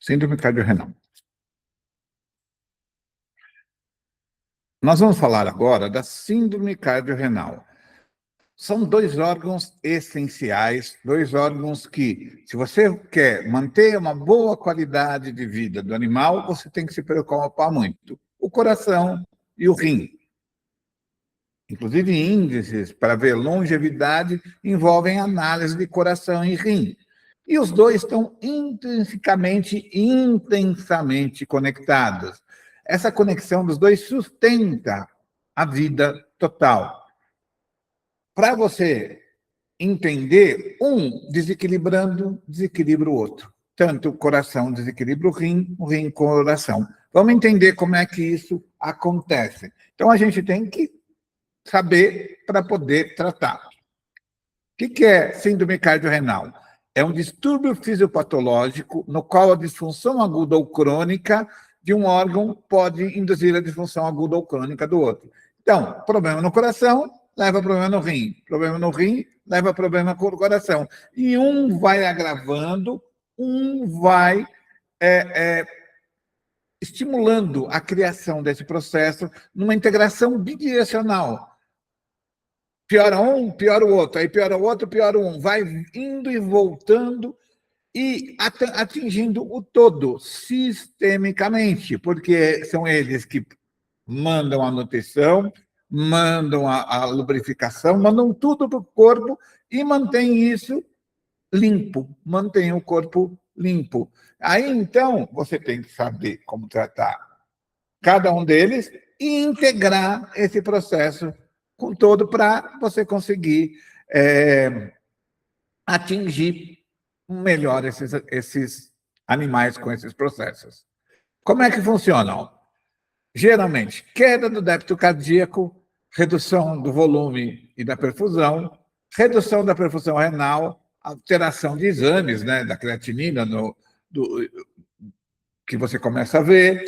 Síndrome cardiorrenal. Nós vamos falar agora da síndrome cardiorrenal. São dois órgãos essenciais, dois órgãos que, se você quer manter uma boa qualidade de vida do animal, você tem que se preocupar muito. O coração e o rim. Inclusive, índices para ver longevidade envolvem análise de coração e rim. E os dois estão intrinsecamente, intensamente conectados. Essa conexão dos dois sustenta a vida total. Para você entender, um desequilibrando, desequilibra o outro. Tanto o coração desequilibra o rim coração. Vamos entender como é que isso acontece. Então, a gente tem que saber para poder tratar. O que é síndrome cardiorrenal? É um distúrbio fisiopatológico no qual a disfunção aguda ou crônica de um órgão pode induzir a disfunção aguda ou crônica do outro. Então, problema no coração leva a problema no rim leva a problema com o coração. E um vai agravando, um vai estimulando a criação desse processo numa integração bidirecional. Piora um, piora o outro, aí piora o outro, piora um. Vai indo e voltando e atingindo o todo, sistemicamente, porque são eles que mandam a nutrição, mandam a lubrificação, mandam tudo para o corpo e mantém isso limpo, mantém o corpo limpo. Aí, então, você tem que saber como tratar cada um deles e integrar esse processo com todo para você conseguir atingir melhor esses animais com esses processos. Como é que funcionam? Geralmente, queda do débito cardíaco, redução do volume e da perfusão, redução da perfusão renal, alteração de exames, né, da creatinina, que você começa a ver,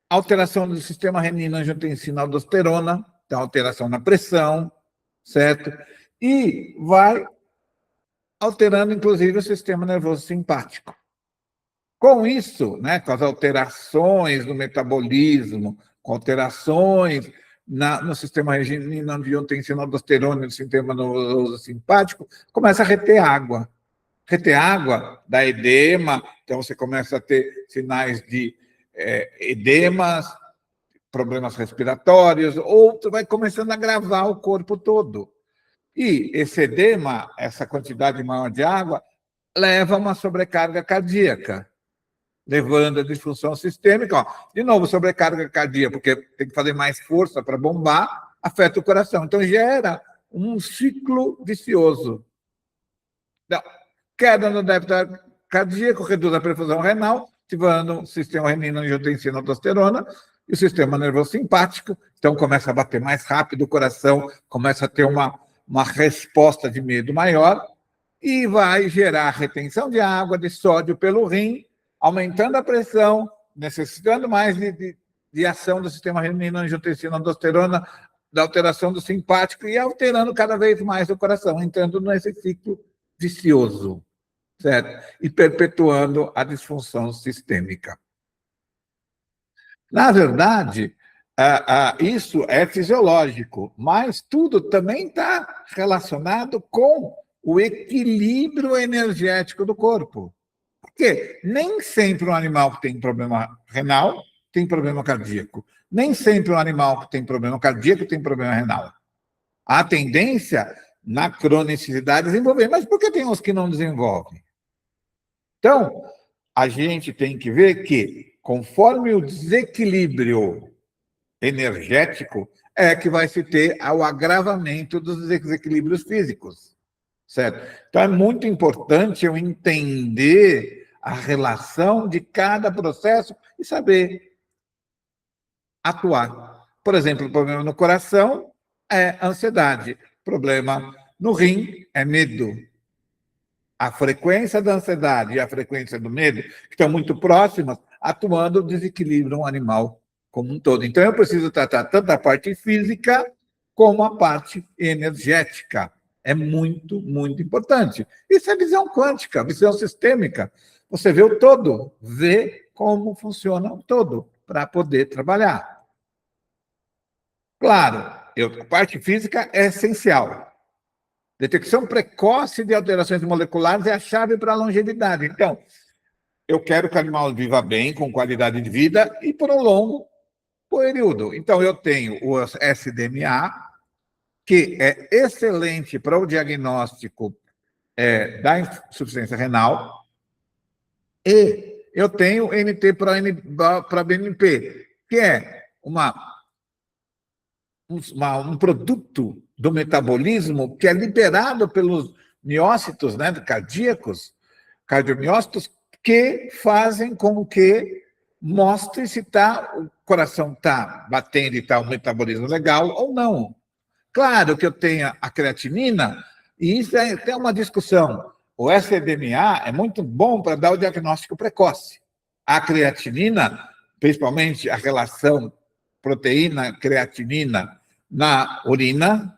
alteração do sistema renina-angiotensina-aldosterona, então alteração na pressão, certo? E vai alterando, inclusive, o sistema nervoso simpático. Com isso, né, com as alterações no metabolismo, com alterações no sistema renina-angiotensina-aldosterona, no sistema nervoso simpático, começa a reter água. Reter água dá edema, então você começa a ter sinais de edemas, problemas respiratórios, ou vai começando a agravar o corpo todo. E esse edema, essa quantidade maior de água, leva a uma sobrecarga cardíaca, levando a disfunção sistêmica. Ó, de novo, sobrecarga cardíaca, porque tem que fazer mais força para bombar, afeta o coração. Então, gera um ciclo vicioso. Então, queda no débito cardíaco, reduz a perfusão renal, ativando o sistema renina-angiotensina-aldosterona e o sistema nervoso simpático. Então, começa a bater mais rápido o coração, começa a ter uma resposta de medo maior e vai gerar retenção de água, de sódio pelo rim, aumentando a pressão, necessitando mais de ação do sistema renina-angiotensina-aldosterona, da alteração do simpático e alterando cada vez mais o coração, entrando nesse ciclo vicioso, certo? E perpetuando a disfunção sistêmica. Na verdade, isso é fisiológico, mas tudo também está relacionado com o equilíbrio energético do corpo. Porque nem sempre um animal que tem problema renal tem problema cardíaco. Nem sempre um animal que tem problema cardíaco tem problema renal. A tendência na cronicidade é desenvolver, mas por que tem uns que não desenvolvem? Então, a gente tem que ver que, conforme o desequilíbrio energético, é que vai se ter o agravamento dos desequilíbrios físicos, certo? Então, é muito importante eu entender a relação de cada processo e saber atuar. Por exemplo, o problema no coração é ansiedade, problema no rim é medo. A frequência da ansiedade e a frequência do medo, que estão muito próximas, atuando, desequilibram o animal como um todo. Então, eu preciso tratar tanto a parte física como a parte energética. É muito, muito importante. Isso é visão quântica, visão sistêmica. você vê o todo, vê como funciona o todo para poder trabalhar. Claro, a parte física é essencial. Detecção precoce de alterações moleculares é a chave para a longevidade. Então, eu quero que o animal viva bem, com qualidade de vida e por um longo período. Então, eu tenho o SDMA, que é excelente para o diagnóstico da insuficiência renal, e eu tenho NT para BNP, que é um produto do metabolismo que é liberado pelos miócitos, né, cardíacos, cardiomiócitos, que fazem com que mostre se o coração está batendo e está o metabolismo legal ou não. Claro que eu tenho a creatinina, e isso é até uma discussão. O SDMA é muito bom para dar o diagnóstico precoce. A creatinina, principalmente a relação proteína-creatinina na urina,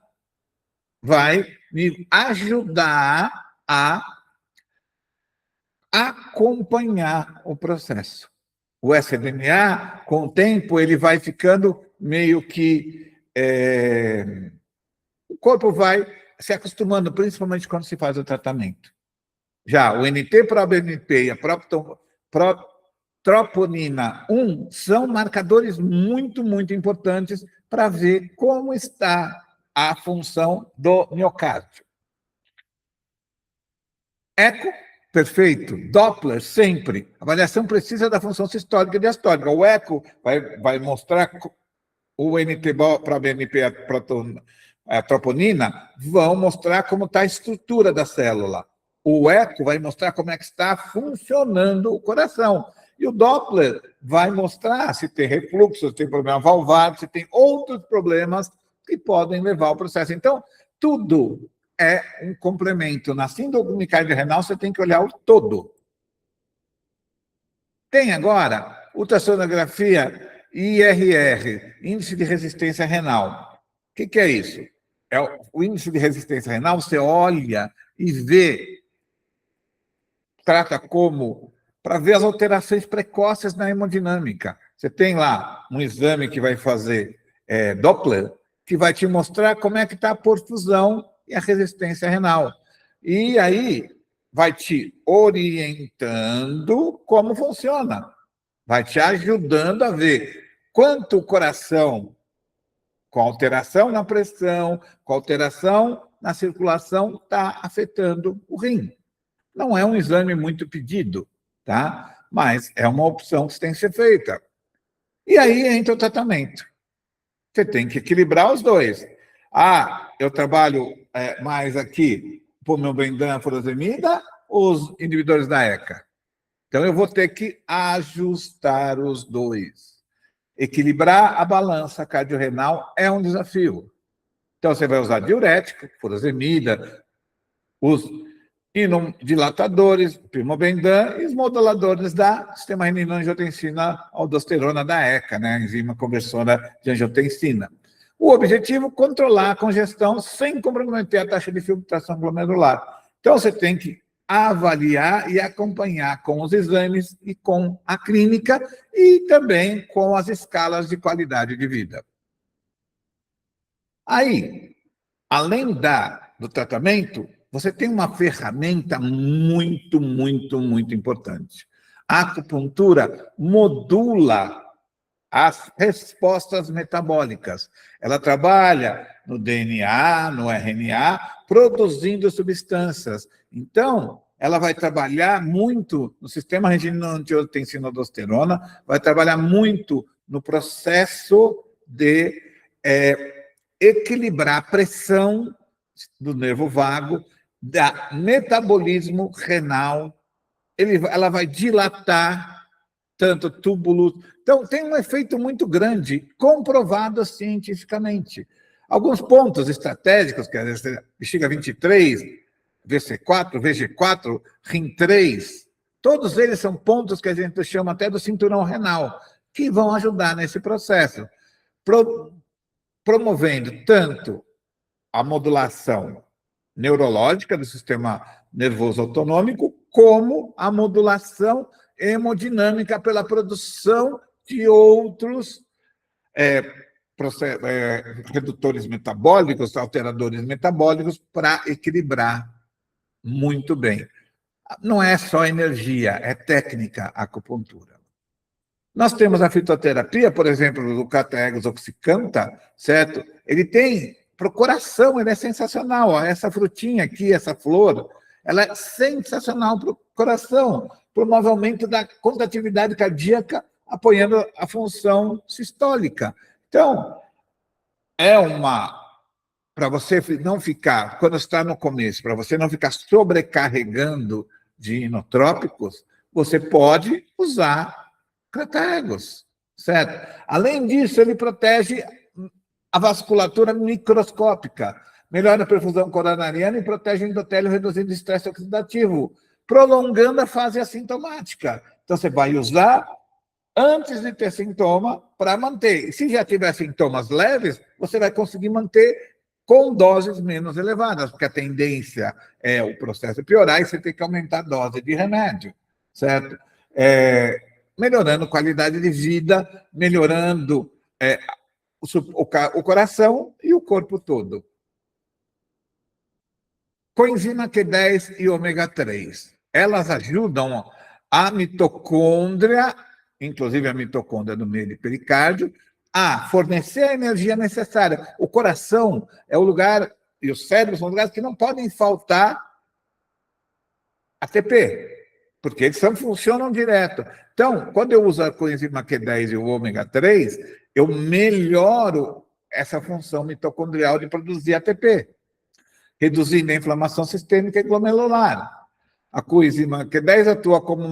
vai me ajudar a acompanhar o processo. O SDMA, com o tempo, ele vai ficando meio que... o corpo vai se acostumando, principalmente quando se faz o tratamento. Já o NT-proBNP e a troponina 1 são marcadores muito, muito importantes para ver como está a função do miocárdio. Eco, perfeito. Doppler, sempre. A avaliação precisa da função sistólica e diastólica. O eco vai mostrar o NT-proBNP e a troponina vão mostrar como está a estrutura da célula. O eco vai mostrar como é que está funcionando o coração. E o Doppler vai mostrar se tem refluxo, se tem problema valvar, se tem outros problemas que podem levar ao processo. Então, tudo é um complemento. Na síndrome cardiorrenal, você tem que olhar o todo. Tem agora ultrassonografia IRR, Índice de Resistência Renal. O que é isso? É o índice de resistência renal, você olha e vê, trata como, para ver as alterações precoces na hemodinâmica. Você tem lá um exame que vai fazer Doppler, que vai te mostrar como é que está a perfusão e a resistência renal. E aí vai te orientando como funciona. Vai te ajudando a ver quanto o coração, com alteração na pressão, com alteração na circulação, está afetando o rim. Não é um exame muito pedido, tá? Mas é uma opção que tem que ser feita. E aí entra o tratamento. Você tem que equilibrar os dois. Eu trabalho mais aqui por meu bendan furosemida, os inibidores da ECA. Então, eu vou ter que ajustar os dois. Equilibrar a balança cardiorrenal é um desafio. Então, você vai usar diurético, furosemida, os inodilatadores, primobendan, e os moduladores da sistema renina-angiotensina-aldosterona da ECA, né, a enzima conversora de angiotensina. O objetivo, controlar a congestão sem comprometer a taxa de filtração glomerular. Então, você tem que avaliar e acompanhar com os exames e com a clínica e também com as escalas de qualidade de vida. Aí, além do tratamento, você tem uma ferramenta muito, muito, muito importante. A acupuntura modula as respostas metabólicas. Ela trabalha no DNA, no RNA, produzindo substâncias. Então, ela vai trabalhar muito no sistema renina-angiotensina-aldosterona, vai trabalhar muito no processo de equilibrar a pressão do nervo vago, da metabolismo renal, ela vai dilatar tanto túbulos. Então, tem um efeito muito grande, comprovado cientificamente. Alguns pontos estratégicos, que é a bexiga 23, VC4, VG4, RIM3, todos eles são pontos que a gente chama até do cinturão renal, que vão ajudar nesse processo, promovendo tanto a modulação neurológica do sistema nervoso autonômico, como a modulação hemodinâmica pela produção de outros redutores metabólicos, alteradores metabólicos, para equilibrar muito bem. Não é só energia, é técnica a acupuntura. Nós temos a fitoterapia, por exemplo, do Cathaegus oxycantha, certo? Ele tem para o coração, ele é sensacional. Ó, essa frutinha aqui, essa flor, ela é sensacional para o coração, promove aumento da contratividade cardíaca, apoiando a função sistólica. Então, para você não ficar, quando está no começo, para você não ficar sobrecarregando de inotrópicos, você pode usar Cathaegus, certo? Além disso, ele protege a vasculatura microscópica, melhora a perfusão coronariana e protege o endotélio, reduzindo o estresse oxidativo, prolongando a fase assintomática. Então, você vai usar antes de ter sintoma para manter. E se já tiver sintomas leves, você vai conseguir manter com doses menos elevadas, porque a tendência é o processo piorar e você tem que aumentar a dose de remédio, certo? Melhorando a qualidade de vida, melhorando o coração e o corpo todo. Coenzima Q10 e ômega 3. Elas ajudam a mitocôndria, inclusive a mitocôndria do meio de pericárdio, a fornecer a energia necessária. O coração é o lugar, e o cérebro são lugares que não podem faltar ATP, porque eles funcionam direto. Então, quando eu uso a coenzima Q10 e o ômega 3, eu melhoro essa função mitocondrial de produzir ATP, reduzindo a inflamação sistêmica e glomerular. A coenzima Q10 atua como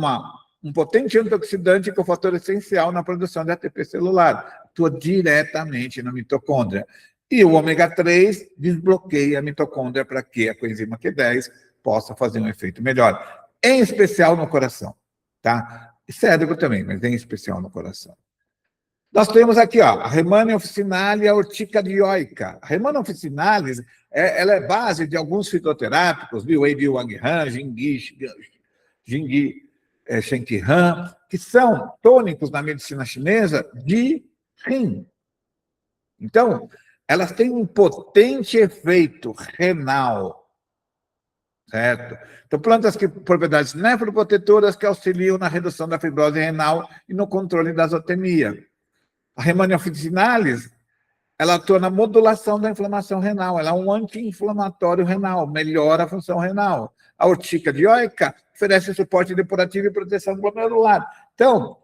um potente antioxidante que é o fator essencial na produção de ATP celular, atua diretamente na mitocôndria. E o ômega 3 desbloqueia a mitocôndria para que a coenzima Q10 possa fazer um efeito melhor, em especial no coração, tá? E cérebro também, mas em especial no coração. Nós temos aqui, ó, a Rehmannia officinalis e a urtica dioica. A Rehmannia officinalis, ela é base de alguns fitoterápicos, viu? Wei Wang Han, Jingyi Shenki Han, que são tônicos na medicina chinesa de rim. Então, elas têm um potente efeito renal, certo? Então, plantas que propriedades nefroprotetoras que auxiliam na redução da fibrose renal e no controle da azotemia. A Rehmannia officinalis, ela atua na modulação da inflamação renal, ela é um anti-inflamatório renal, melhora a função renal. A urtica dioica oferece suporte depurativo e proteção glomerular. Então,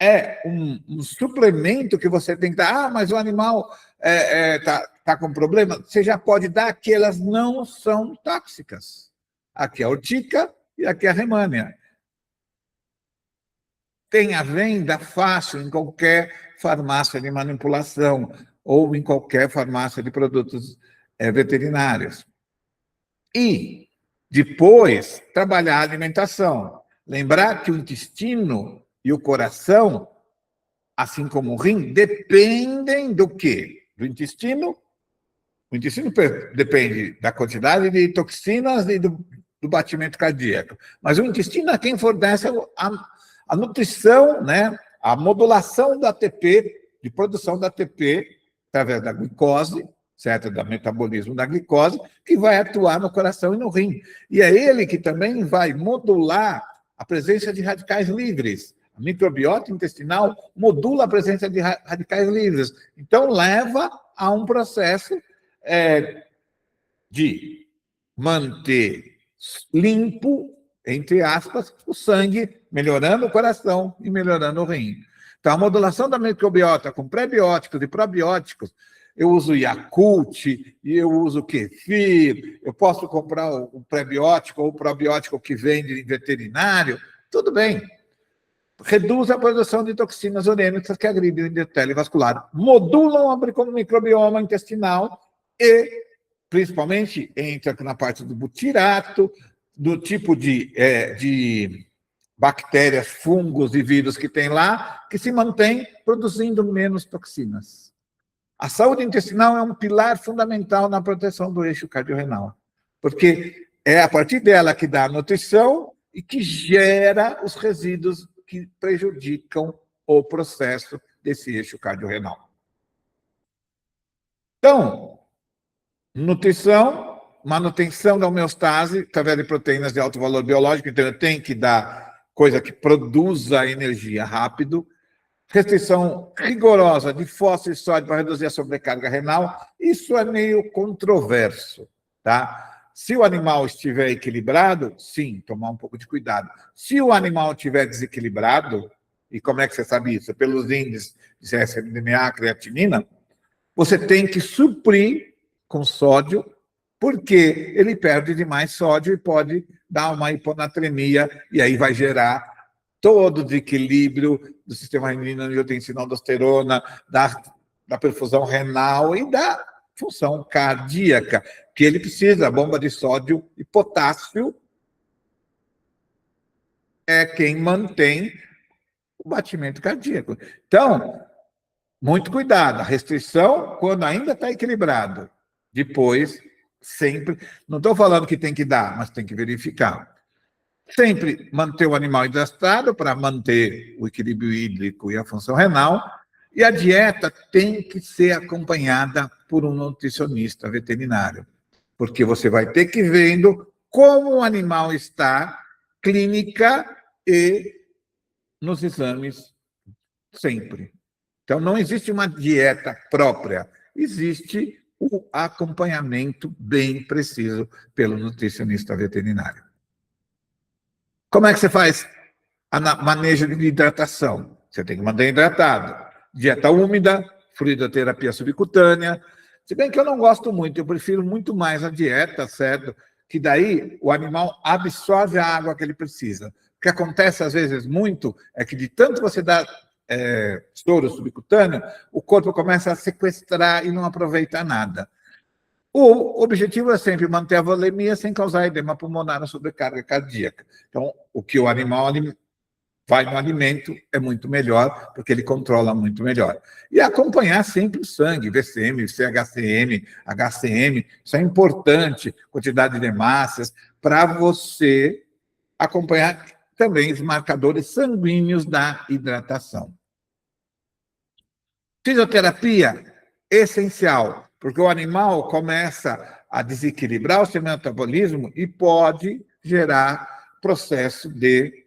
é um suplemento que você tem que dar. Ah, mas o animal tá com problema. Você já pode dar que elas não são tóxicas. Aqui é a urtica e aqui é a Rehmannia. Tem a venda fácil em qualquer farmácia de manipulação ou em qualquer farmácia de produtos veterinários. E depois trabalhar a alimentação. Lembrar que o intestino e o coração, assim como o rim, dependem do quê? Do intestino. O intestino depende da quantidade de toxinas e do batimento cardíaco. Mas o intestino é quem fornece a nutrição, né? A modulação do ATP, de produção da ATP, através da glicose, certo? Do metabolismo da glicose, que vai atuar no coração e no rim. E é ele que também vai modular a presença de radicais livres. A microbiota intestinal modula a presença de radicais livres. Então, leva a um processo de manter limpo, entre aspas, o sangue, melhorando o coração e melhorando o rim. Então, a modulação da microbiota com pré-bióticos e probióticos, eu uso Yakult, e eu uso kefir, eu posso comprar o pré-biótico ou o probiótico que vende em veterinário, tudo bem. Reduz a produção de toxinas urêmicas que agridem o endotélio vascular, modulam o microbioma intestinal e, principalmente, entra na parte do butirato, do tipo de bactérias, fungos e vírus que tem lá, que se mantém produzindo menos toxinas. A saúde intestinal é um pilar fundamental na proteção do eixo cardiorrenal. porque é a partir dela que dá a nutrição e que gera os resíduos que prejudicam o processo desse eixo cardiorrenal. Então, nutrição, manutenção da homeostase através de proteínas de alto valor biológico, então eu tenho que dar coisa que produza energia rápido, restrição rigorosa de fósforo e sódio para reduzir a sobrecarga renal. Isso é meio controverso, tá? Se o animal estiver equilibrado, sim, tomar um pouco de cuidado. Se o animal estiver desequilibrado, e como é que você sabe isso? Pelos índices de CSMDMA, creatinina, você tem que suprir com sódio, porque ele perde demais sódio e pode dar uma hiponatremia, e aí vai gerar todo o desequilíbrio do sistema renina-angiotensina-aldosterona, da perfusão renal e da função cardíaca, que ele precisa. A bomba de sódio e potássio é quem mantém o batimento cardíaco. Então, muito cuidado. A restrição quando ainda está equilibrado. Depois, sempre... Não estou falando que tem que dar, mas tem que verificar. Sempre manter o animal hidratado para manter o equilíbrio hídrico e a função renal. E a dieta tem que ser acompanhada por um nutricionista veterinário, porque você vai ter que ir vendo como o animal está, clínica e nos exames, sempre. Então, não existe uma dieta própria, existe o acompanhamento bem preciso pelo nutricionista veterinário. Como é que você faz o manejo de hidratação? Você tem que manter hidratado. Dieta úmida, fluidoterapia subcutânea. Se bem que eu não gosto muito, eu prefiro muito mais a dieta, certo? Que daí o animal absorve a água que ele precisa. O que acontece, às vezes, muito, é que de tanto você dar soro subcutâneo, o corpo começa a sequestrar e não aproveita nada. O objetivo é sempre manter a volemia sem causar edema pulmonar ou sobrecarga cardíaca. Então, o que o animal vai no alimento é muito melhor, porque ele controla muito melhor. E acompanhar sempre o sangue, VCM, CHCM, HCM, isso é importante, quantidade de hemácias, para você acompanhar também os marcadores sanguíneos da hidratação. Fisioterapia, essencial, porque o animal começa a desequilibrar o seu metabolismo e pode gerar processo de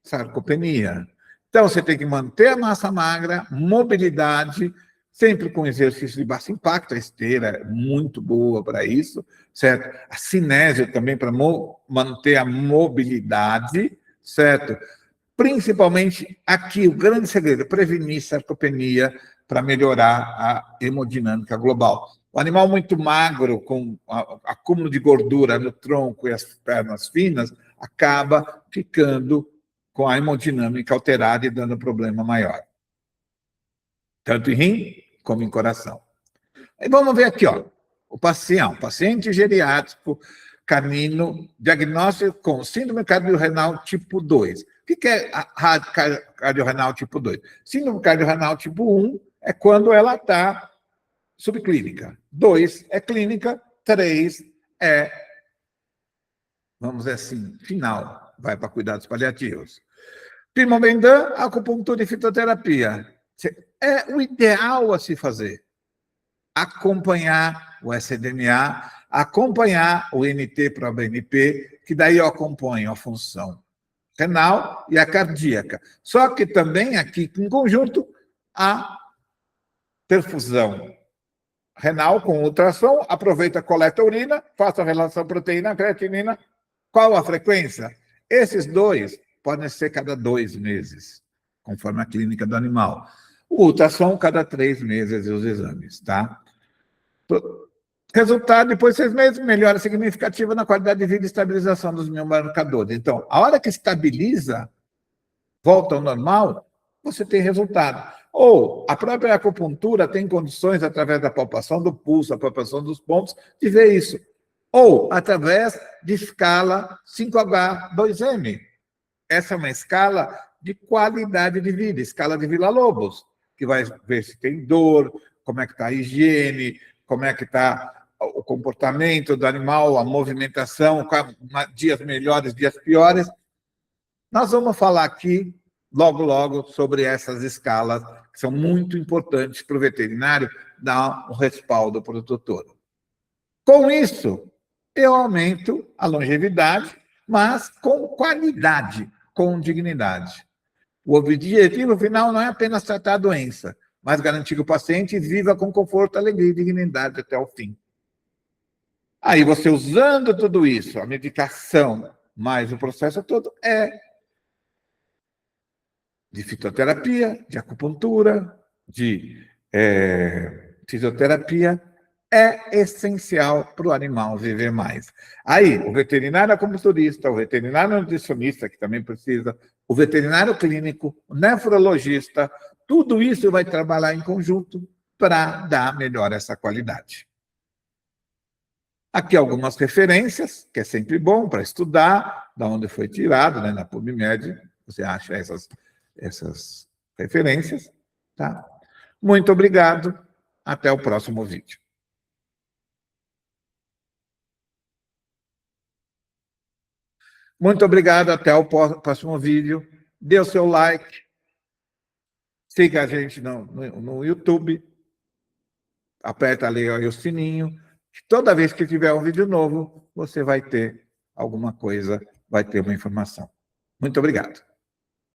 sarcopenia. Então, você tem que manter a massa magra, mobilidade, sempre com exercício de baixo impacto. A esteira é muito boa para isso, certo? A cinésia também para manter a mobilidade, certo? Principalmente aqui, o grande segredo, prevenir sarcopenia para melhorar a hemodinâmica global. O animal muito magro, com acúmulo de gordura no tronco e as pernas finas, acaba ficando com a hemodinâmica alterada e dando problema maior. Tanto em rim como em coração. E vamos ver aqui, ó, o paciente geriátrico canino, diagnóstico com síndrome cardiorrenal tipo 2. O que é cardiorrenal tipo 2? Síndrome cardiorrenal tipo 1 é quando ela está subclínica. 2 é clínica, 3 é, vamos dizer assim, final, vai para cuidados paliativos. Primobendan, acupuntura e fitoterapia. É o ideal a se fazer. Acompanhar o SDMA, acompanhar o NT-proBNP, que daí eu acompanho a função renal e a cardíaca. Só que também aqui, em conjunto, a perfusão renal com ultrassom, aproveita, coleta a urina, faça a relação proteína-creatinina. Qual a frequência? Esses dois podem ser cada 2 meses, conforme a clínica do animal. O ultrassom, cada 3 meses, os exames, tá? Resultado, depois de 6 meses, melhora significativa na qualidade de vida e estabilização dos biomarcadores. Então, a hora que estabiliza, volta ao normal, você tem resultado. Ou a própria acupuntura tem condições, através da palpação do pulso, a palpação dos pontos, de ver isso. Ou através de escala 5H2M. Essa é uma escala de qualidade de vida, escala de Villa-Lobos, que vai ver se tem dor, como é que está a higiene, como é que está o comportamento do animal, a movimentação, dias melhores, dias piores. Nós vamos falar aqui, logo, logo, sobre essas escalas, que são muito importantes para o veterinário dar um respaldo para o tutor. Com isso, eu aumento a longevidade, mas com qualidade, com dignidade. O objetivo final não é apenas tratar a doença, mas garantir que o paciente viva com conforto, alegria e dignidade até o fim. Aí você usando tudo isso, a medicação, mais o processo todo, é de fitoterapia, de acupuntura, de fisioterapia, é essencial para o animal viver mais. Aí, o veterinário acupunturista, o veterinário nutricionista, que também precisa, o veterinário clínico, o nefrologista, tudo isso vai trabalhar em conjunto para dar melhor essa qualidade. Aqui algumas referências, que é sempre bom para estudar, da onde foi tirado, né, na PubMed, você acha essas referências. Tá? Muito obrigado, até o próximo vídeo. Muito obrigado, até o próximo vídeo. Dê o seu like, siga a gente no YouTube, aperta ali o sininho. Toda vez que tiver um vídeo novo, você vai ter alguma coisa, vai ter uma informação. Muito obrigado.